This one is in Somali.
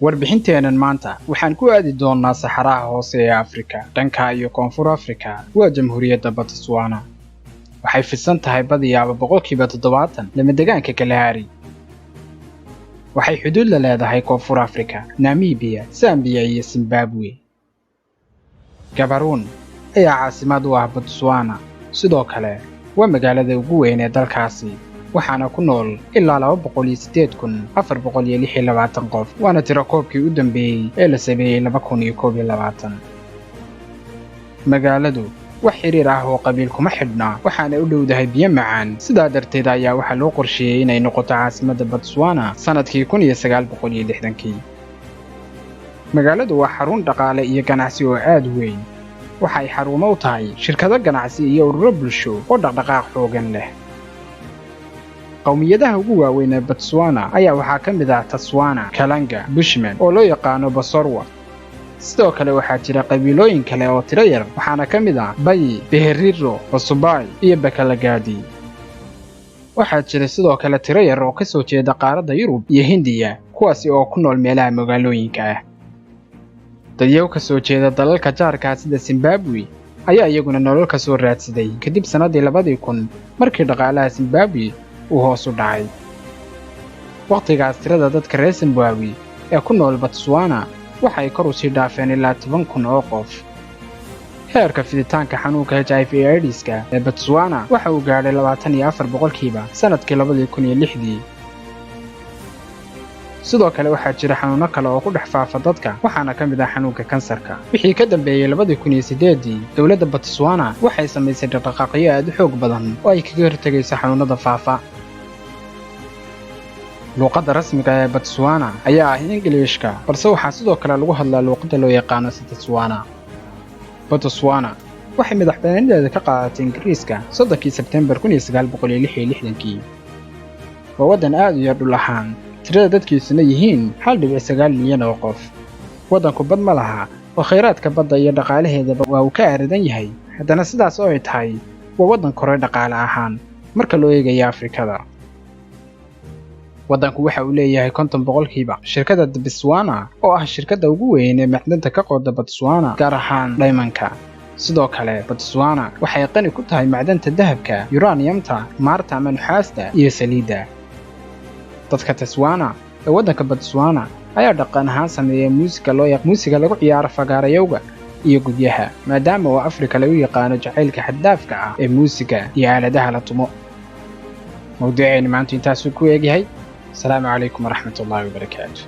warbixinteenan maanta waxaan ku aadi doonaa saxaraha hoose ee Afrika dhanka iyo koonfur Afrika waa jamhuuriyadda Botswana waxay fidsan tahay badiyaaba 70% lamadegaanka Kalahari waxay xuduud la leedahay koonfur Afrika Namibia Zambia iyo Zimbabwe Gaborone ayaa caasimad u ah Botswana sidoo kale waa magaalada ugu weyn ee dalkaasi waxaana ku nool ilaa 208,426 qof waana tirakoobkii u dambeeyay ee la sameeyay 2021 magaaladu wax xiriir ah oo qabiil kuma xidhna waxaana u dhowdahay biyo macaan sidaa darteed ayaa waxa loo qorsheeyay inay noqoto caasimadda Botswana sanadkii 1960 magaaladu waa xarun dhaqaale iyo ganacsi oo aad u weyn waxay xarumo u tahay shirkado ganacsi iyo ururo bulsho oo dhaqdhaqaaq xoogan leh qowmiyadaha ugu waaweyn ee Botswana ayaa waxaa ka mid ah Tswana, Kalanga, Bushman oo loo yaqaano Bosorwa sidoo kale waxaa jira qabiilooyin kale oo tiro yar waxaana ka mid ah Bayi, Beherero, Bosubai iyo Bakalagadi waxaa jira sidoo kale tiro yar oo ka soo jeeda qaaradda Yurub iyo Hindiya kuwaasi oo ku nool meelaha magaalooyinka ah dadyow ka soo jeeda dalalka jaarka sida Zimbabwe ayaa iyaguna nolol ka soo raadsaday kadib sanadii 2000 markii dhaqaalaha Zimbabwe uu hoos u dhacay waqtigaas tirada dadka reer Zimbabwe ee ku nool Botswana waxay kor u sii dhaafeen ilaa 10,000 oo qof heerka fiditaanka xanuunka HIV/AIDS-ka ee Botswana waxa uu gaadhay 24% sanadkii 2006 sidoo kale waxaa jira xanuuno kale oo ku dhex faafa dadka waxaana ka mid ah xanuunka kansarka wixii ka dambeeyay 2008 dawladda Botswana waxay samaysay dhaqdhaqaaqyo aad u xoog badan oo ay kaga hortagayso xanuunada faafa luqadda rasmiga ee Botswana ayaa ah Ingiriiska balse waxaa sidoo kale lagu hadlaa luqadda loo yaqaan Setswana Botswana waxay madaxbannaanideeda ka qaadatay Ingiriiska 3 Sebtembar 1966 waa waddan aad u yar dhul ahaan tirada dadkiisuna yihiin 1.9 milyan oo qof waddanku bad ma laha oo kheyraadka badda iyo dhaqaalaheedaba waa uu ka aaradan yahay haddana sidaas oo ay tahay waa waddan koray dhaqaale ahaan marka loo eegayo Afrikada waddanku waxa uu leeyahay 50% shirkadda Botswana oo ah shirkadda ugu weyn ee macdanta ka qoda Botswana gaar ahaan diamond-ka sidoo kale Botswana waxay qani ku tahay macdanta dahabka uranium-ta maarta ama nuxaasta iyo saliidda dadka Tswana ee waddanka Botswana ayaa dhaqan ahaan sameeya muusiga lagu ciyaaro fagaarayowga iyo gudyaha maadaama oo Afrika lagu yaqaano jacaylka xaddaafka ah ee muusiga iyo aaladaha la tumo mawduuceena maanta intaas ku eegyahay السلام عليكم ورحمة الله وبركاته